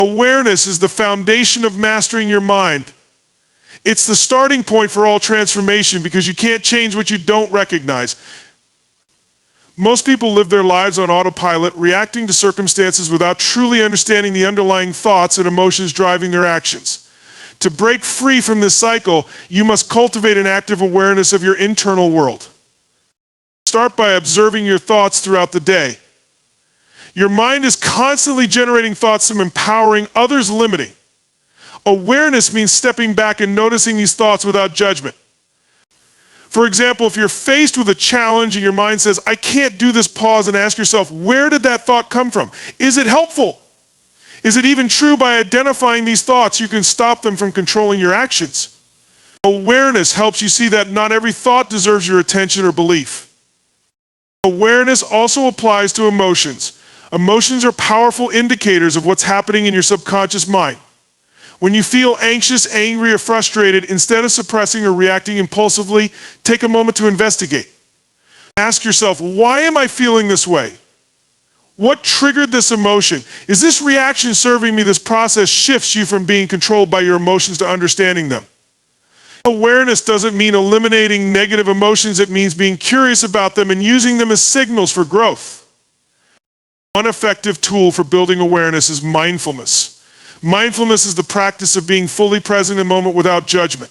Awareness is the foundation of mastering your mind. It's the starting point for all transformation because you can't change what you don't recognize. Most people live their lives on autopilot, reacting to circumstances without truly understanding the underlying thoughts and emotions driving their actions. To break free from this cycle, you must cultivate an active awareness of your internal world. Start by observing your thoughts throughout the day. Your mind is constantly generating thoughts, some empowering, others limiting. Awareness means stepping back and noticing these thoughts without judgment. For example, if you're faced with a challenge and your mind says, I can't do this, pause and ask yourself, where did that thought come from? Is it helpful? Is it even true? By identifying these thoughts, you can stop them from controlling your actions. Awareness helps you see that not every thought deserves your attention or belief. Awareness also applies to emotions. Emotions are powerful indicators of what's happening in your subconscious mind. When you feel anxious, angry, or frustrated, instead of suppressing or reacting impulsively, take a moment to investigate. Ask yourself, why am I feeling this way? What triggered this emotion? Is this reaction serving me? This process shifts you from being controlled by your emotions to understanding them. Awareness doesn't mean eliminating negative emotions. It means being curious about them and using them as signals for growth. One effective tool for building awareness is mindfulness. Mindfulness is the practice of being fully present in the moment without judgment.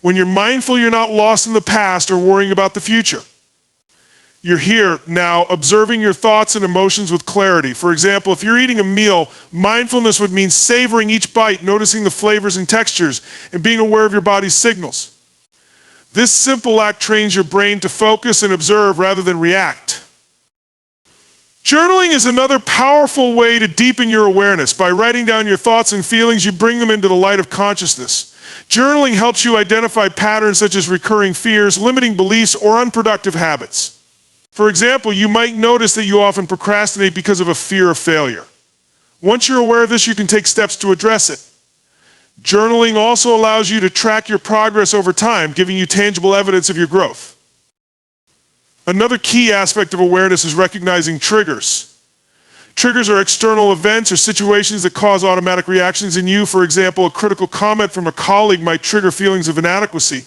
When you're mindful, you're not lost in the past or worrying about the future. You're here now, observing your thoughts and emotions with clarity. For example, if you're eating a meal, mindfulness would mean savoring each bite, noticing the flavors and textures, and being aware of your body's signals. This simple act trains your brain to focus and observe rather than react. Journaling is another powerful way to deepen your awareness. By writing down your thoughts and feelings, you bring them into the light of consciousness. Journaling helps you identify patterns such as recurring fears, limiting beliefs, or unproductive habits. For example, you might notice that you often procrastinate because of a fear of failure. Once you're aware of this, you can take steps to address it. Journaling also allows you to track your progress over time, giving you tangible evidence of your growth. Another key aspect of awareness is recognizing triggers. Triggers are external events or situations that cause automatic reactions in you. For example, a critical comment from a colleague might trigger feelings of inadequacy,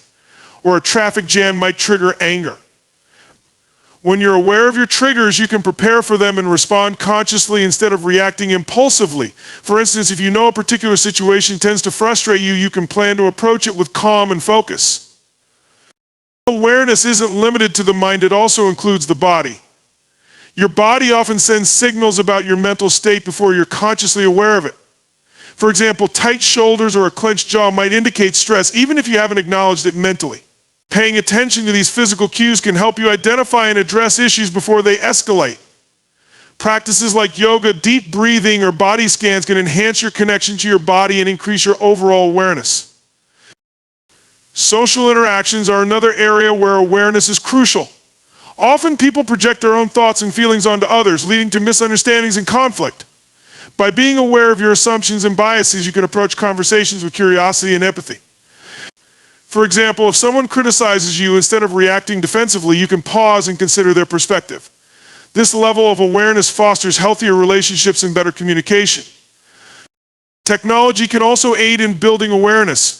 or a traffic jam might trigger anger. When you're aware of your triggers, you can prepare for them and respond consciously instead of reacting impulsively. For instance, if you know a particular situation tends to frustrate you, you can plan to approach it with calm and focus. Awareness isn't limited to the mind, it also includes the body. Your body often sends signals about your mental state before you're consciously aware of it. For example, tight shoulders or a clenched jaw might indicate stress, even if you haven't acknowledged it mentally. Paying attention to these physical cues can help you identify and address issues before they escalate. Practices like yoga, deep breathing, or body scans can enhance your connection to your body and increase your overall awareness. Social interactions are another area where awareness is crucial. Often people project their own thoughts and feelings onto others, leading to misunderstandings and conflict. By being aware of your assumptions and biases, you can approach conversations with curiosity and empathy. For example, if someone criticizes you, instead of reacting defensively, you can pause and consider their perspective. This level of awareness fosters healthier relationships and better communication. Technology can also aid in building awareness.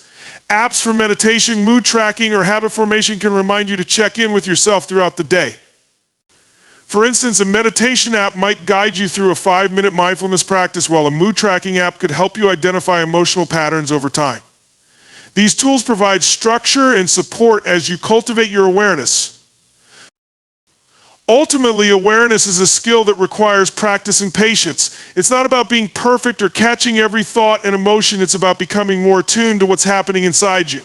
Apps for meditation, mood tracking, or habit formation can remind you to check in with yourself throughout the day. For instance, a meditation app might guide you through a 5-minute mindfulness practice, while a mood tracking app could help you identify emotional patterns over time. These tools provide structure and support as you cultivate your awareness. Ultimately, awareness is a skill that requires practice and patience. It's not about being perfect or catching every thought and emotion. It's about becoming more attuned to what's happening inside you.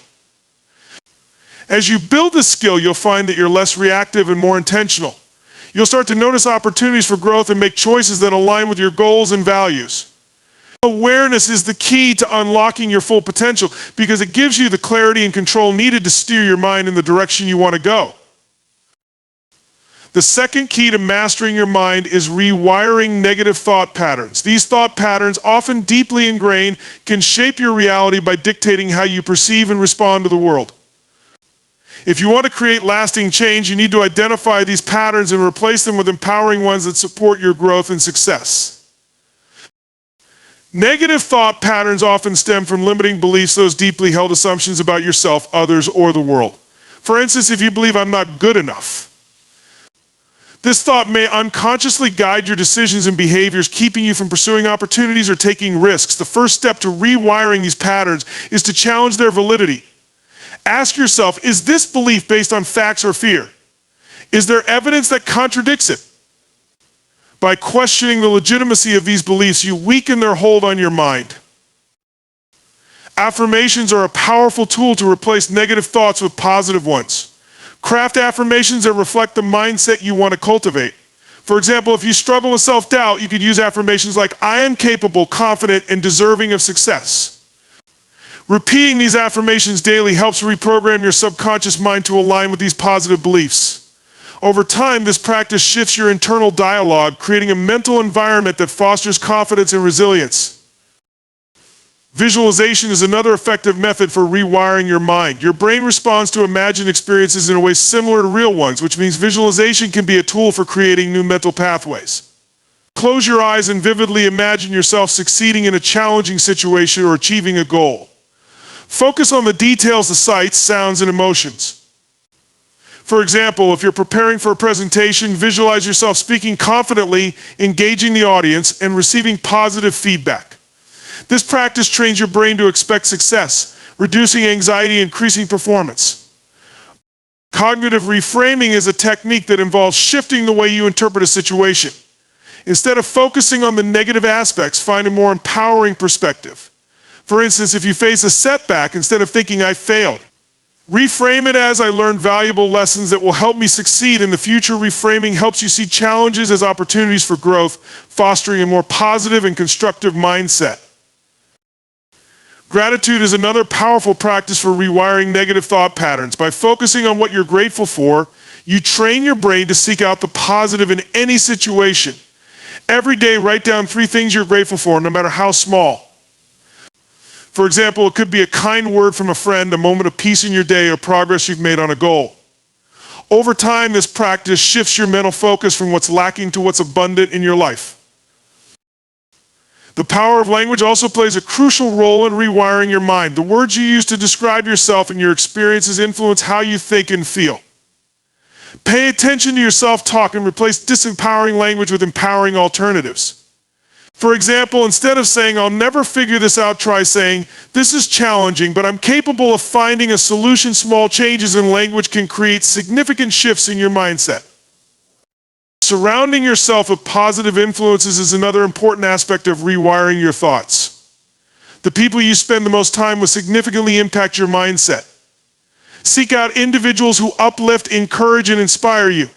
As you build this skill, you'll find that you're less reactive and more intentional. You'll start to notice opportunities for growth and make choices that align with your goals and values. Awareness is the key to unlocking your full potential because it gives you the clarity and control needed to steer your mind in the direction you want to go. The second key to mastering your mind is rewiring negative thought patterns. These thought patterns, often deeply ingrained, can shape your reality by dictating how you perceive and respond to the world. If you want to create lasting change, you need to identify these patterns and replace them with empowering ones that support your growth and success. Negative thought patterns often stem from limiting beliefs, those deeply held assumptions about yourself, others, or the world. For instance, if you believe I'm not good enough, this thought may unconsciously guide your decisions and behaviors, keeping you from pursuing opportunities or taking risks. The first step to rewiring these patterns is to challenge their validity. Ask yourself, is this belief based on facts or fear? Is there evidence that contradicts it? By questioning the legitimacy of these beliefs, you weaken their hold on your mind. Affirmations are a powerful tool to replace negative thoughts with positive ones. Craft affirmations that reflect the mindset you want to cultivate. For example, if you struggle with self-doubt, you could use affirmations like, I am capable, confident, and deserving of success. Repeating these affirmations daily helps reprogram your subconscious mind to align with these positive beliefs. Over time, this practice shifts your internal dialogue, creating a mental environment that fosters confidence and resilience. Visualization is another effective method for rewiring your mind. Your brain responds to imagined experiences in a way similar to real ones, which means visualization can be a tool for creating new mental pathways. Close your eyes and vividly imagine yourself succeeding in a challenging situation or achieving a goal. Focus on the details, the sights, sounds, and emotions. For example, if you're preparing for a presentation, visualize yourself speaking confidently, engaging the audience, and receiving positive feedback. This practice trains your brain to expect success, reducing anxiety, increasing performance. Cognitive reframing is a technique that involves shifting the way you interpret a situation. Instead of focusing on the negative aspects, find a more empowering perspective. For instance, if you face a setback, instead of thinking, I failed, reframe it as, I learned valuable lessons that will help me succeed in the future. Reframing helps you see challenges as opportunities for growth, fostering a more positive and constructive mindset. Gratitude is another powerful practice for rewiring negative thought patterns. By focusing on what you're grateful for, you train your brain to seek out the positive in any situation. Every day, write down 3 things you're grateful for, no matter how small. For example, it could be a kind word from a friend, a moment of peace in your day, or progress you've made on a goal. Over time, this practice shifts your mental focus from what's lacking to what's abundant in your life. The power of language also plays a crucial role in rewiring your mind. The words you use to describe yourself and your experiences influence how you think and feel. Pay attention to your self-talk and replace disempowering language with empowering alternatives. For example, instead of saying, I'll never figure this out, try saying, this is challenging, but I'm capable of finding a solution. Small changes in language can create significant shifts in your mindset. Surrounding yourself with positive influences is another important aspect of rewiring your thoughts. The people you spend the most time with significantly impact your mindset. Seek out individuals who uplift, encourage, and inspire you.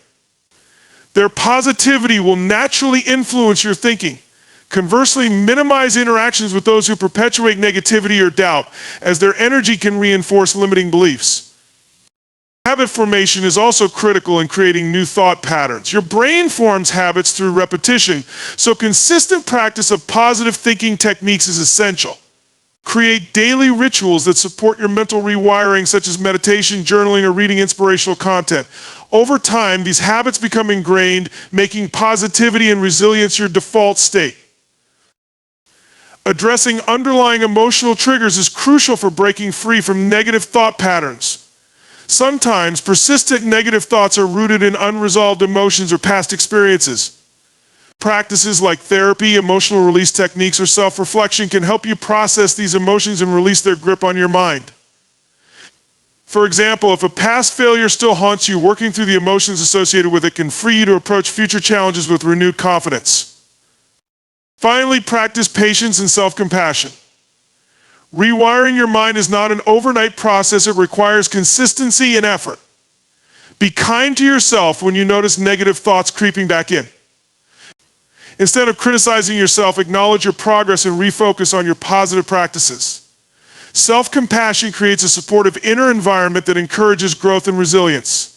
Their positivity will naturally influence your thinking. Conversely, minimize interactions with those who perpetuate negativity or doubt, as their energy can reinforce limiting beliefs. Habit formation is also critical in creating new thought patterns. Your brain forms habits through repetition, so consistent practice of positive thinking techniques is essential. Create daily rituals that support your mental rewiring, such as meditation, journaling, or reading inspirational content. Over time, these habits become ingrained, making positivity and resilience your default state. Addressing underlying emotional triggers is crucial for breaking free from negative thought patterns. Sometimes persistent negative thoughts are rooted in unresolved emotions or past experiences. Practices like therapy, emotional release techniques, or self-reflection can help you process these emotions and release their grip on your mind. For example, if a past failure still haunts you, working through the emotions associated with it can free you to approach future challenges with renewed confidence. Finally, practice patience and self-compassion. Rewiring your mind is not an overnight process. It requires consistency and effort. Be kind to yourself when you notice negative thoughts creeping back in. Instead of criticizing yourself, acknowledge your progress and refocus on your positive practices. Self-compassion creates a supportive inner environment that encourages growth and resilience.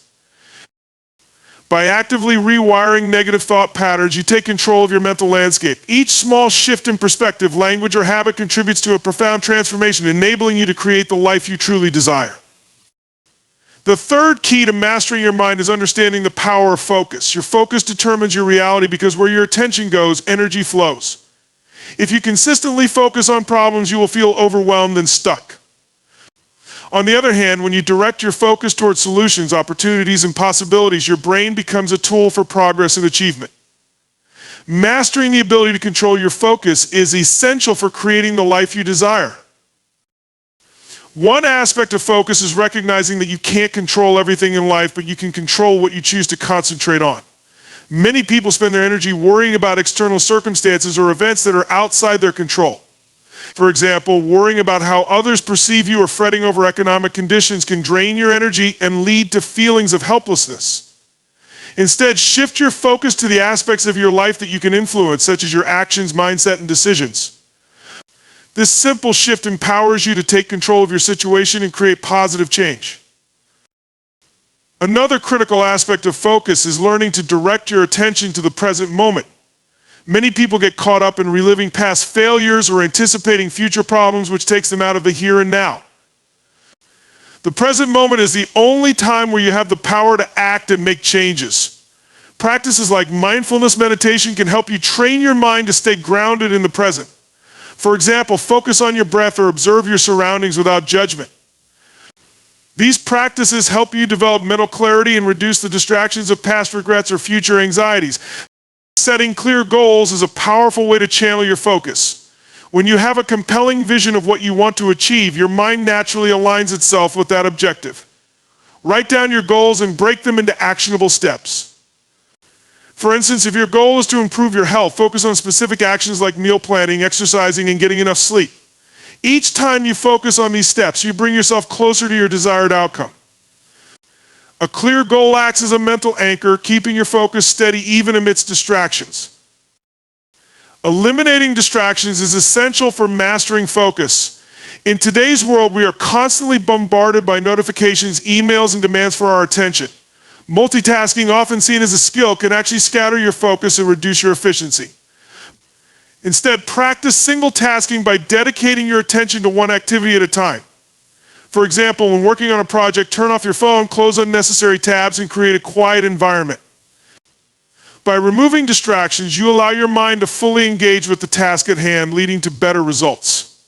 By actively rewiring negative thought patterns, you take control of your mental landscape. Each small shift in perspective, language, or habit contributes to a profound transformation, enabling you to create the life you truly desire. The third key to mastering your mind is understanding the power of focus. Your focus determines your reality because where your attention goes, energy flows. If you consistently focus on problems, you will feel overwhelmed and stuck. On the other hand, when you direct your focus towards solutions, opportunities, and possibilities, your brain becomes a tool for progress and achievement. Mastering the ability to control your focus is essential for creating the life you desire. One aspect of focus is recognizing that you can't control everything in life, but you can control what you choose to concentrate on. Many people spend their energy worrying about external circumstances or events that are outside their control. For example, worrying about how others perceive you or fretting over economic conditions can drain your energy and lead to feelings of helplessness. Instead, shift your focus to the aspects of your life that you can influence, such as your actions, mindset, and decisions. This simple shift empowers you to take control of your situation and create positive change. Another critical aspect of focus is learning to direct your attention to the present moment. Many people get caught up in reliving past failures or anticipating future problems, which takes them out of the here and now. The present moment is the only time where you have the power to act and make changes. Practices like mindfulness meditation can help you train your mind to stay grounded in the present. For example, focus on your breath or observe your surroundings without judgment. These practices help you develop mental clarity and reduce the distractions of past regrets or future anxieties. Setting clear goals is a powerful way to channel your focus. When you have a compelling vision of what you want to achieve, your mind naturally aligns itself with that objective. Write down your goals and break them into actionable steps. For instance, if your goal is to improve your health, focus on specific actions like meal planning, exercising, and getting enough sleep. Each time you focus on these steps, you bring yourself closer to your desired outcome. A clear goal acts as a mental anchor, keeping your focus steady even amidst distractions. Eliminating distractions is essential for mastering focus. In today's world, we are constantly bombarded by notifications, emails, and demands for our attention. Multitasking, often seen as a skill, can actually scatter your focus and reduce your efficiency. Instead, practice single tasking by dedicating your attention to one activity at a time. For example, when working on a project, turn off your phone, close unnecessary tabs, and create a quiet environment. By removing distractions, you allow your mind to fully engage with the task at hand, leading to better results.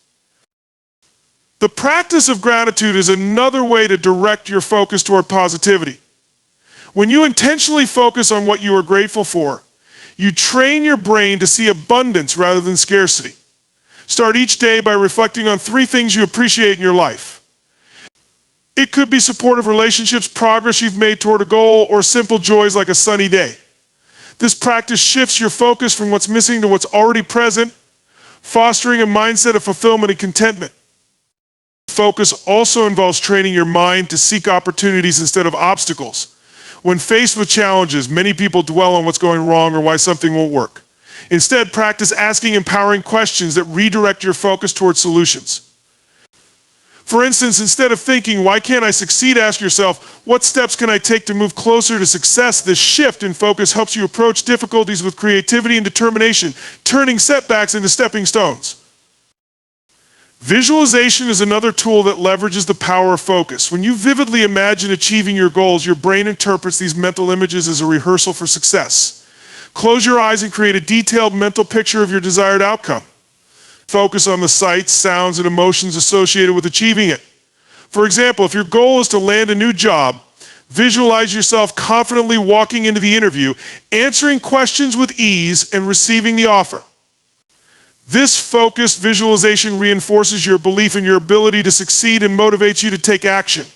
The practice of gratitude is another way to direct your focus toward positivity. When you intentionally focus on what you are grateful for, you train your brain to see abundance rather than scarcity. Start each day by reflecting on 3 things you appreciate in your life. It could be supportive relationships, progress you've made toward a goal, or simple joys like a sunny day. This practice shifts your focus from what's missing to what's already present, fostering a mindset of fulfillment and contentment. Focus also involves training your mind to seek opportunities instead of obstacles. When faced with challenges, many people dwell on what's going wrong or why something won't work. Instead, practice asking empowering questions that redirect your focus towards solutions. For instance, instead of thinking, "Why can't I succeed?" ask yourself, "What steps can I take to move closer to success?" This shift in focus helps you approach difficulties with creativity and determination, turning setbacks into stepping stones. Visualization is another tool that leverages the power of focus. When you vividly imagine achieving your goals, your brain interprets these mental images as a rehearsal for success. Close your eyes and create a detailed mental picture of your desired outcome. Focus on the sights, sounds, and emotions associated with achieving it. For example, if your goal is to land a new job, visualize yourself confidently walking into the interview, answering questions with ease, and receiving the offer. This focused visualization reinforces your belief in your ability to succeed and motivates you to take action.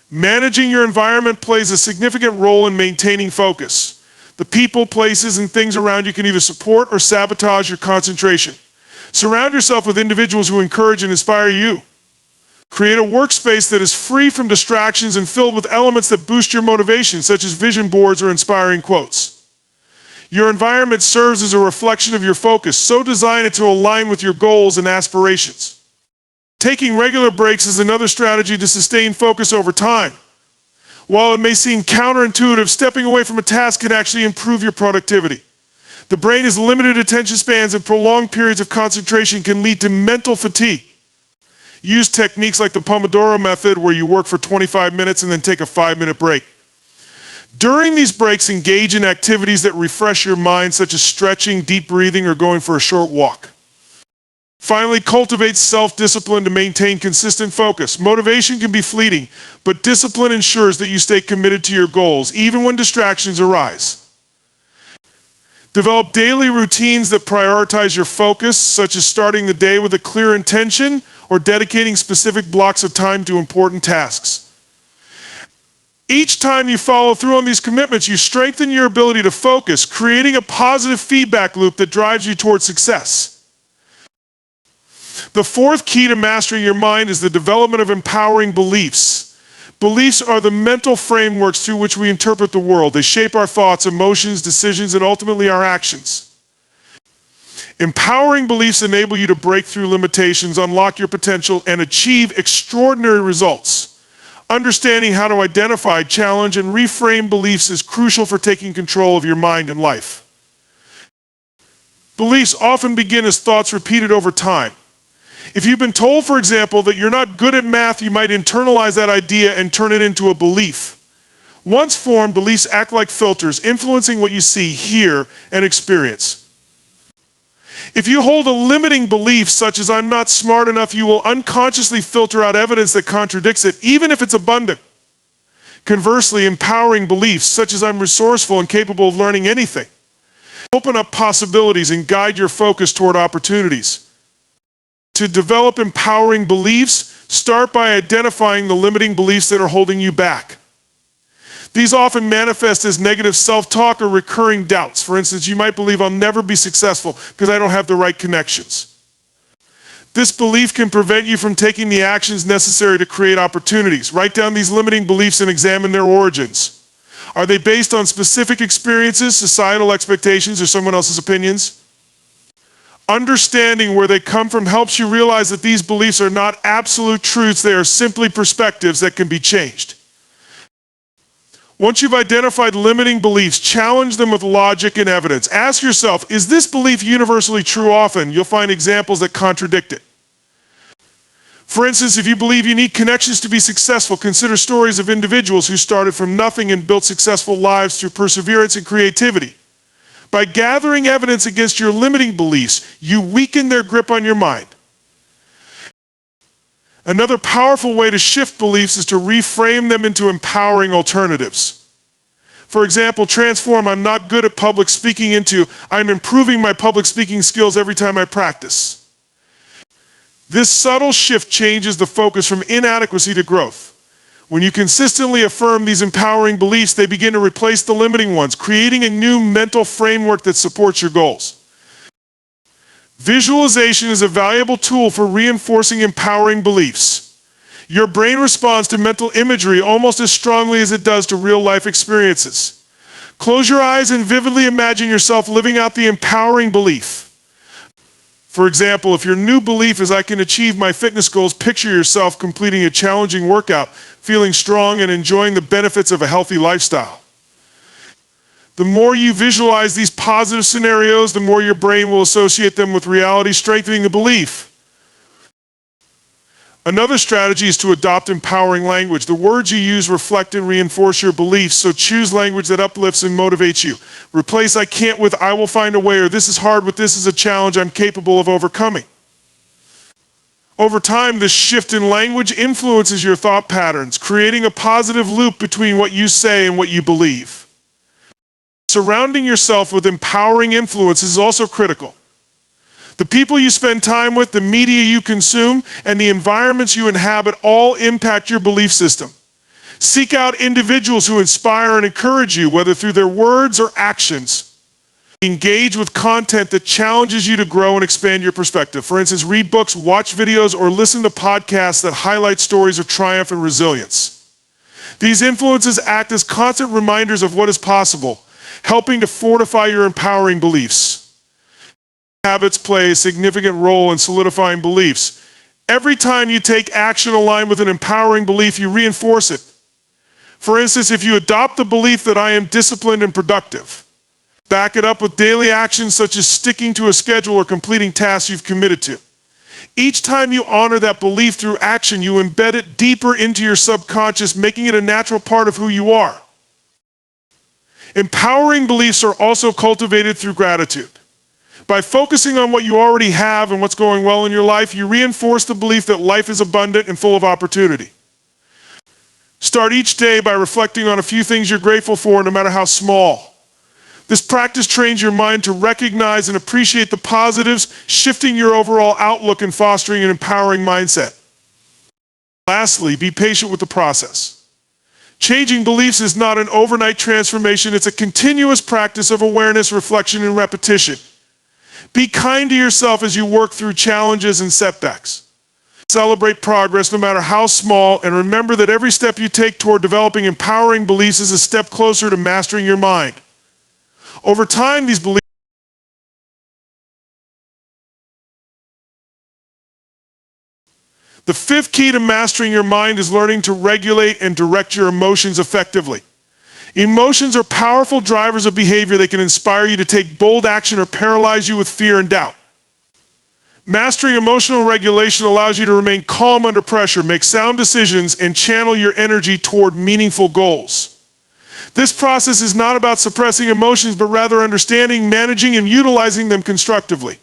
Managing your environment plays a significant role in maintaining focus. The people, places, and things around you can either support or sabotage your concentration. Surround yourself with individuals who encourage and inspire you. Create a workspace that is free from distractions and filled with elements that boost your motivation, such as vision boards or inspiring quotes. Your environment serves as a reflection of your focus, so design it to align with your goals and aspirations. Taking regular breaks is another strategy to sustain focus over time. While it may seem counterintuitive, stepping away from a task can actually improve your productivity. The brain has limited attention spans, and prolonged periods of concentration can lead to mental fatigue. Use techniques like the Pomodoro method, where you work for 25 minutes and then take a 5-minute break. During these breaks, engage in activities that refresh your mind, such as stretching, deep breathing, or going for a short walk. Finally, cultivate self-discipline to maintain consistent focus. Motivation can be fleeting, but discipline ensures that you stay committed to your goals, even when distractions arise. Develop daily routines that prioritize your focus, such as starting the day with a clear intention or dedicating specific blocks of time to important tasks. Each time you follow through on these commitments, you strengthen your ability to focus, creating a positive feedback loop that drives you towards success. The fourth key to mastering your mind is the development of empowering beliefs. Beliefs are the mental frameworks through which we interpret the world. They shape our thoughts, emotions, decisions, and ultimately our actions. Empowering beliefs enable you to break through limitations, unlock your potential, and achieve extraordinary results. Understanding how to identify, challenge, and reframe beliefs is crucial for taking control of your mind and life. Beliefs often begin as thoughts repeated over time. If you've been told, for example, that you're not good at math, you might internalize that idea and turn it into a belief. Once formed, beliefs act like filters, influencing what you see, hear, and experience. If you hold a limiting belief, such as "I'm not smart enough," you will unconsciously filter out evidence that contradicts it, even if it's abundant. Conversely, empowering beliefs, such as "I'm resourceful and capable of learning anything," open up possibilities and guide your focus toward opportunities. To develop empowering beliefs, start by identifying the limiting beliefs that are holding you back. These often manifest as negative self-talk or recurring doubts. For instance, you might believe, "I'll never be successful because I don't have the right connections." This belief can prevent you from taking the actions necessary to create opportunities. Write down these limiting beliefs and examine their origins. Are they based on specific experiences, societal expectations, or someone else's opinions? Understanding where they come from helps you realize that these beliefs are not absolute truths. They are simply perspectives that can be changed. Once you've identified limiting beliefs, challenge them with logic and evidence. Ask yourself, is this belief universally true? Often, you'll find examples that contradict it. For instance, if you believe you need connections to be successful, consider stories of individuals who started from nothing and built successful lives through perseverance and creativity. By gathering evidence against your limiting beliefs, you weaken their grip on your mind. Another powerful way to shift beliefs is to reframe them into empowering alternatives. For example, transform "I'm not good at public speaking" into "I'm improving my public speaking skills every time I practice." This subtle shift changes the focus from inadequacy to growth. When you consistently affirm these empowering beliefs, they begin to replace the limiting ones, creating a new mental framework that supports your goals. Visualization is a valuable tool for reinforcing empowering beliefs. Your brain responds to mental imagery almost as strongly as it does to real-life experiences. Close your eyes and vividly imagine yourself living out the empowering belief. For example, if your new belief is "I can achieve my fitness goals," picture yourself completing a challenging workout, feeling strong, and enjoying the benefits of a healthy lifestyle. The more you visualize these positive scenarios, the more your brain will associate them with reality, strengthening the belief. Another strategy is to adopt empowering language. The words you use reflect and reinforce your beliefs, so choose language that uplifts and motivates you. Replace "I can't" with "I will find a way," or "This is hard" with "This is a challenge I'm capable of overcoming." Over time, this shift in language influences your thought patterns, creating a positive loop between what you say and what you believe. Surrounding yourself with empowering influence is also critical. The people you spend time with, the media you consume, and the environments you inhabit all impact your belief system. Seek out individuals who inspire and encourage you, whether through their words or actions. Engage with content that challenges you to grow and expand your perspective. For instance, read books, watch videos, or listen to podcasts that highlight stories of triumph and resilience. These influences act as constant reminders of what is possible, helping to fortify your empowering beliefs. Habits play a significant role in solidifying beliefs. Every time you take action aligned with an empowering belief, you reinforce it. For instance, if you adopt the belief that "I am disciplined and productive," back it up with daily actions such as sticking to a schedule or completing tasks you've committed to. Each time you honor that belief through action, you embed it deeper into your subconscious, making it a natural part of who you are. Empowering beliefs are also cultivated through gratitude. By focusing on what you already have and what's going well in your life, you reinforce the belief that life is abundant and full of opportunity. Start each day by reflecting on a few things you're grateful for, no matter how small. This practice trains your mind to recognize and appreciate the positives, shifting your overall outlook and fostering an empowering mindset. Lastly, be patient with the process. Changing beliefs is not an overnight transformation, it's a continuous practice of awareness, reflection, and repetition. Be kind to yourself as you work through challenges and setbacks. Celebrate progress, no matter how small, and remember that every step you take toward developing empowering beliefs is a step closer to mastering your mind. Over time, these beliefs The fifth key to mastering your mind is learning to regulate and direct your emotions effectively. Emotions are powerful drivers of behavior that can inspire you to take bold action or paralyze you with fear and doubt. Mastering emotional regulation allows you to remain calm under pressure, make sound decisions, and channel your energy toward meaningful goals. This process is not about suppressing emotions, but rather understanding, managing, and utilizing them constructively.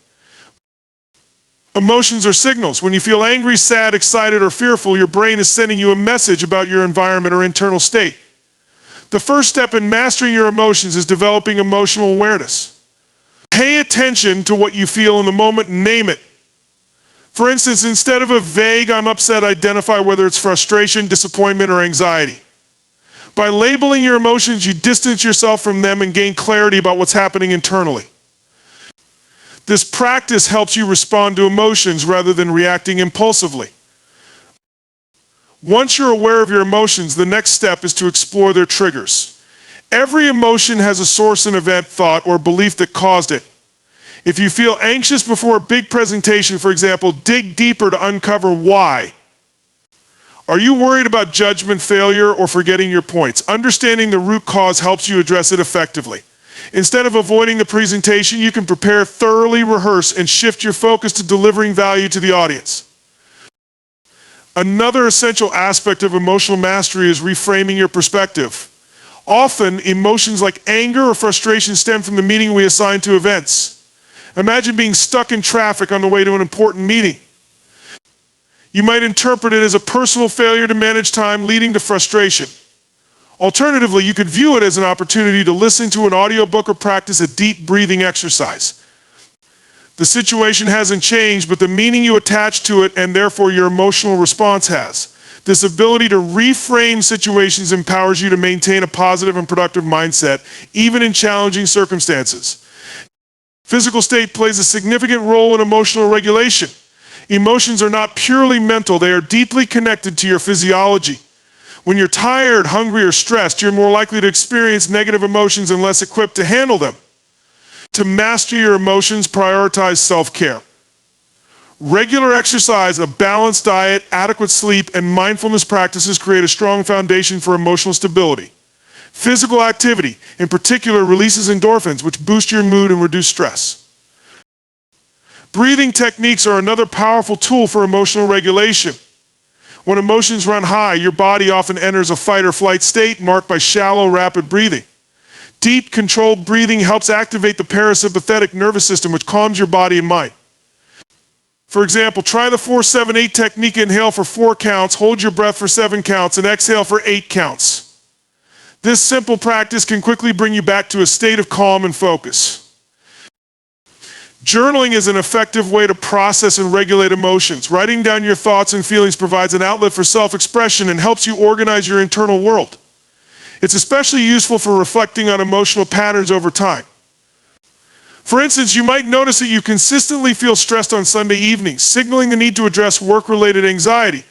Emotions are signals. When you feel angry, sad, excited, or fearful, your brain is sending you a message about your environment or internal state. The first step in mastering your emotions is developing emotional awareness. Pay attention to what you feel in the moment and name it. For instance, instead of a vague "I'm upset," identify whether it's frustration, disappointment, or anxiety. By labeling your emotions, you distance yourself from them and gain clarity about what's happening internally. This practice helps you respond to emotions rather than reacting impulsively. Once you're aware of your emotions, the next step is to explore their triggers. Every emotion has a source, an event, thought, or belief that caused it. If you feel anxious before a big presentation, for example, dig deeper to uncover why. Are you worried about judgment, failure, or forgetting your points? Understanding the root cause helps you address it effectively. Instead of avoiding the presentation, you can prepare, thoroughly rehearse, and shift your focus to delivering value to the audience. Another essential aspect of emotional mastery is reframing your perspective. Often, emotions like anger or frustration stem from the meaning we assign to events. Imagine being stuck in traffic on the way to an important meeting. You might interpret it as a personal failure to manage time, leading to frustration. Alternatively, you could view it as an opportunity to listen to an audiobook or practice a deep breathing exercise. The situation hasn't changed, but the meaning you attach to it and therefore your emotional response has. This ability to reframe situations empowers you to maintain a positive and productive mindset, even in challenging circumstances. Physical state plays a significant role in emotional regulation. Emotions are not purely mental, they are deeply connected to your physiology. When you're tired, hungry, or stressed, you're more likely to experience negative emotions and less equipped to handle them. To master your emotions, prioritize self-care. Regular exercise, a balanced diet, adequate sleep, and mindfulness practices create a strong foundation for emotional stability. Physical activity, in particular, releases endorphins, which boost your mood and reduce stress. Breathing techniques are another powerful tool for emotional regulation. When emotions run high, your body often enters a fight or flight state marked by shallow, rapid breathing. Deep, controlled breathing helps activate the parasympathetic nervous system, which calms your body and mind. For example, try the 4-7-8 technique. Inhale for 4 counts, hold your breath for 7 counts, and exhale for 8 counts. This simple practice can quickly bring you back to a state of calm and focus. Journaling is an effective way to process and regulate emotions. Writing down your thoughts and feelings provides an outlet for self-expression and helps you organize your internal world. It's especially useful for reflecting on emotional patterns over time. For instance, you might notice that you consistently feel stressed on Sunday evenings, signaling the need to address work-related anxiety.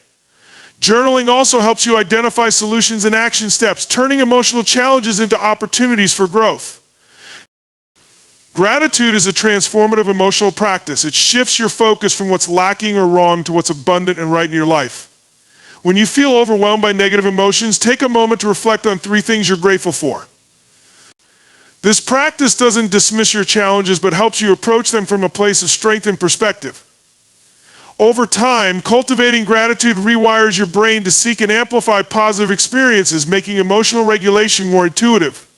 Journaling also helps you identify solutions and action steps, turning emotional challenges into opportunities for growth. Gratitude is a transformative emotional practice. It shifts your focus from what's lacking or wrong to what's abundant and right in your life. When you feel overwhelmed by negative emotions, take a moment to reflect on 3 things you're grateful for. This practice doesn't dismiss your challenges, but helps you approach them from a place of strength and perspective. Over time, cultivating gratitude rewires your brain to seek and amplify positive experiences, making emotional regulation more intuitive.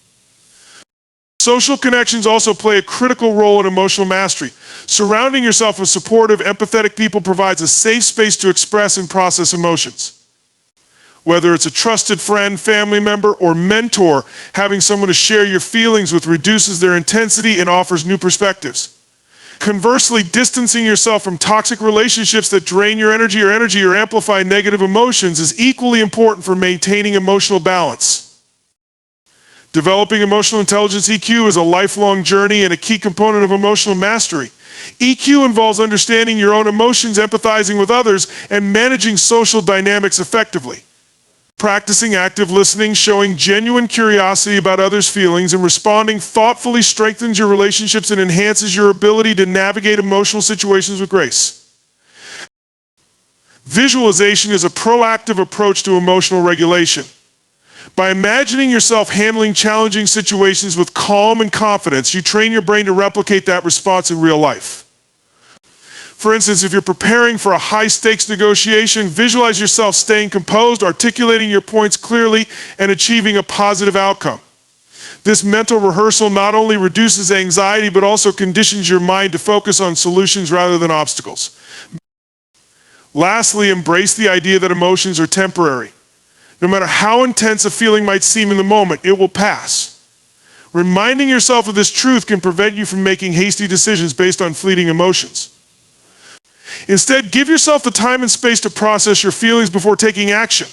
Social connections also play a critical role in emotional mastery. Surrounding yourself with supportive, empathetic people provides a safe space to express and process emotions. Whether it's a trusted friend, family member, or mentor, having someone to share your feelings with reduces their intensity and offers new perspectives. Conversely, distancing yourself from toxic relationships that drain your energy or amplify negative emotions is equally important for maintaining emotional balance. Developing emotional intelligence (EQ) is a lifelong journey and a key component of emotional mastery. EQ involves understanding your own emotions, empathizing with others, and managing social dynamics effectively. Practicing active listening, showing genuine curiosity about others' feelings, and responding thoughtfully strengthens your relationships and enhances your ability to navigate emotional situations with grace. Visualization is a proactive approach to emotional regulation. By imagining yourself handling challenging situations with calm and confidence, you train your brain to replicate that response in real life. For instance, if you're preparing for a high-stakes negotiation, visualize yourself staying composed, articulating your points clearly, and achieving a positive outcome. This mental rehearsal not only reduces anxiety, but also conditions your mind to focus on solutions rather than obstacles. Lastly, embrace the idea that emotions are temporary. No matter how intense a feeling might seem in the moment, it will pass. Reminding yourself of this truth can prevent you from making hasty decisions based on fleeting emotions. Instead, give yourself the time and space to process your feelings before taking action.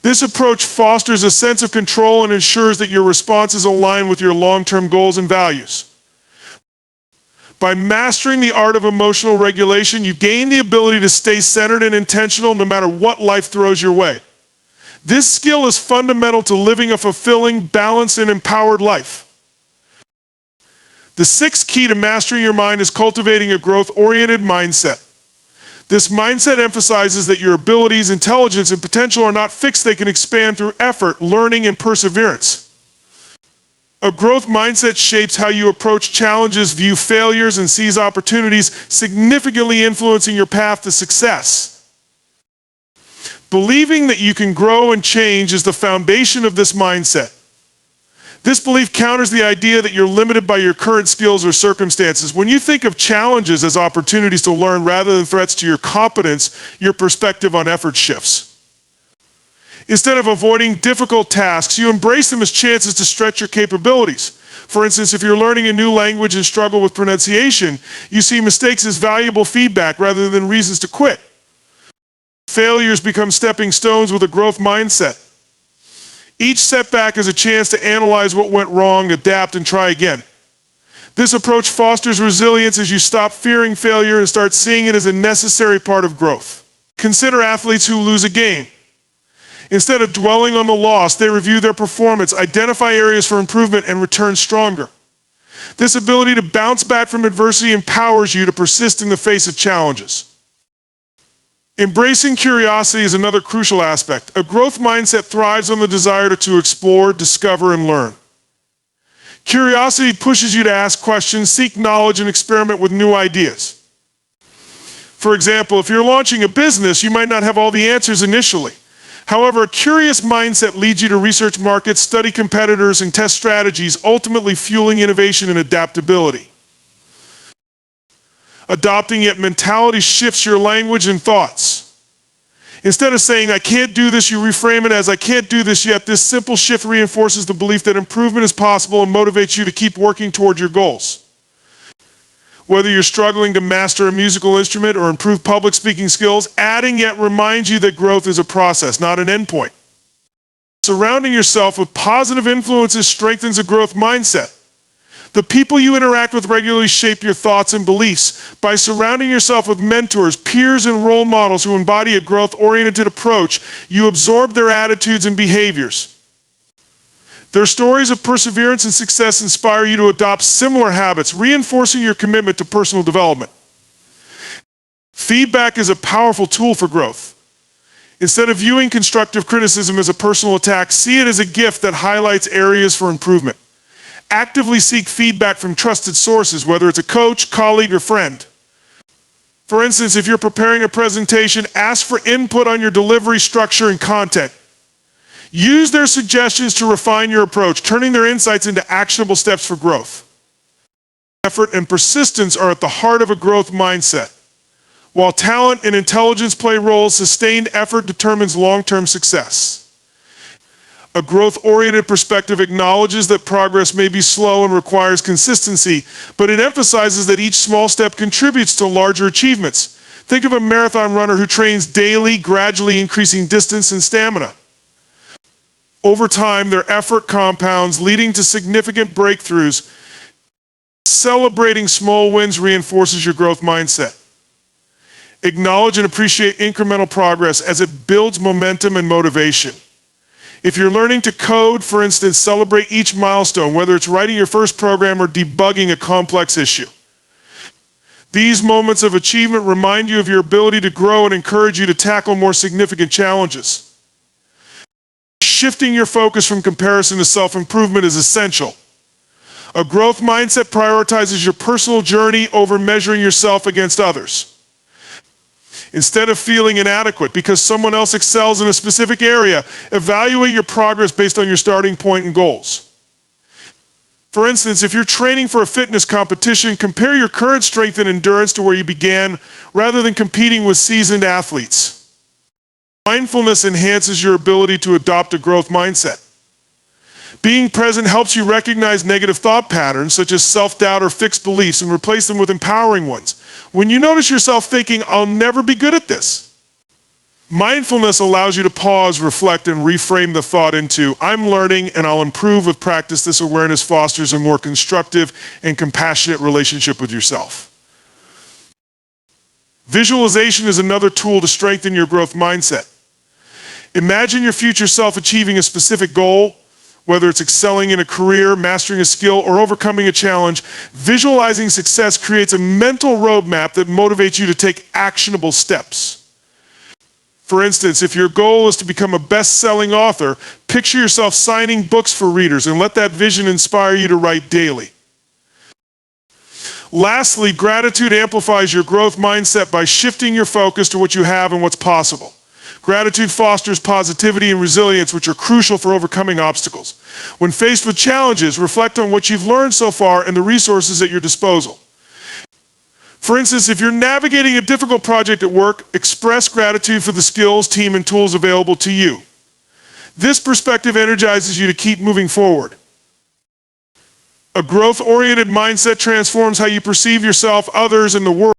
This approach fosters a sense of control and ensures that your responses align with your long-term goals and values. By mastering the art of emotional regulation, you gain the ability to stay centered and intentional no matter what life throws your way. This skill is fundamental to living a fulfilling, balanced, and empowered life. The sixth key to mastering your mind is cultivating a growth-oriented mindset. This mindset emphasizes that your abilities, intelligence, and potential are not fixed. They can expand through effort, learning, and perseverance. A growth mindset shapes how you approach challenges, view failures, and seize opportunities, significantly influencing your path to success. Believing that you can grow and change is the foundation of this mindset. This belief counters the idea that you're limited by your current skills or circumstances. When you think of challenges as opportunities to learn rather than threats to your competence, your perspective on effort shifts. Instead of avoiding difficult tasks, you embrace them as chances to stretch your capabilities. For instance, if you're learning a new language and struggle with pronunciation, you see mistakes as valuable feedback rather than reasons to quit. Failures become stepping stones with a growth mindset. Each setback is a chance to analyze what went wrong, adapt, and try again. This approach fosters resilience as you stop fearing failure and start seeing it as a necessary part of growth. Consider athletes who lose a game. Instead of dwelling on the loss, they review their performance, identify areas for improvement, and return stronger. This ability to bounce back from adversity empowers you to persist in the face of challenges. Embracing curiosity is another crucial aspect. A growth mindset thrives on the desire to explore, discover, and learn. Curiosity pushes you to ask questions, seek knowledge, and experiment with new ideas. For example, if you're launching a business, you might not have all the answers initially. However, a curious mindset leads you to research markets, study competitors, and test strategies, ultimately fueling innovation and adaptability. Adopting it mentality shifts your language and thoughts. Instead of saying, "I can't do this," you reframe it as, "I can't do this yet." This simple shift reinforces the belief that improvement is possible and motivates you to keep working toward your goals. Whether you're struggling to master a musical instrument or improve public speaking skills, adding yet reminds you that growth is a process, not an endpoint. Surrounding yourself with positive influences strengthens a growth mindset. The people you interact with regularly shape your thoughts and beliefs. By surrounding yourself with mentors, peers, and role models who embody a growth-oriented approach, you absorb their attitudes and behaviors. Their stories of perseverance and success inspire you to adopt similar habits, reinforcing your commitment to personal development. Feedback is a powerful tool for growth. Instead of viewing constructive criticism as a personal attack, see it as a gift that highlights areas for improvement. Actively seek feedback from trusted sources, whether it's a coach, colleague, or friend. For instance, if you're preparing a presentation, ask for input on your delivery structure and content. Use their suggestions to refine your approach, turning their insights into actionable steps for growth. Effort and persistence are at the heart of a growth mindset. While talent and intelligence play roles, sustained effort determines long-term success. A growth-oriented perspective acknowledges that progress may be slow and requires consistency, but it emphasizes that each small step contributes to larger achievements. Think of a marathon runner who trains daily, gradually increasing distance and stamina. Over time, their effort compounds, leading to significant breakthroughs. Celebrating small wins reinforces your growth mindset. Acknowledge and appreciate incremental progress as it builds momentum and motivation. If you're learning to code, for instance, celebrate each milestone, whether it's writing your first program or debugging a complex issue. These moments of achievement remind you of your ability to grow and encourage you to tackle more significant challenges. Shifting your focus from comparison to self-improvement is essential. A growth mindset prioritizes your personal journey over measuring yourself against others. Instead of feeling inadequate because someone else excels in a specific area, evaluate your progress based on your starting point and goals. For instance, if you're training for a fitness competition, compare your current strength and endurance to where you began rather than competing with seasoned athletes. Mindfulness enhances your ability to adopt a growth mindset. Being present helps you recognize negative thought patterns such as self-doubt or fixed beliefs and replace them with empowering ones. When you notice yourself thinking, "I'll never be good at this," mindfulness allows you to pause, reflect, and reframe the thought into, "I'm learning and I'll improve with practice." This awareness fosters a more constructive and compassionate relationship with yourself. Visualization is another tool to strengthen your growth mindset. Imagine your future self achieving a specific goal. Whether it's excelling in a career, mastering a skill, or overcoming a challenge, visualizing success creates a mental roadmap that motivates you to take actionable steps. For instance, if your goal is to become a best-selling author, picture yourself signing books for readers and let that vision inspire you to write daily. Lastly, gratitude amplifies your growth mindset by shifting your focus to what you have and what's possible. Gratitude fosters positivity and resilience, which are crucial for overcoming obstacles. When faced with challenges, reflect on what you've learned so far and the resources at your disposal. For instance, if you're navigating a difficult project at work, express gratitude for the skills, team, and tools available to you. This perspective energizes you to keep moving forward. A growth-oriented mindset transforms how you perceive yourself, others, and the world.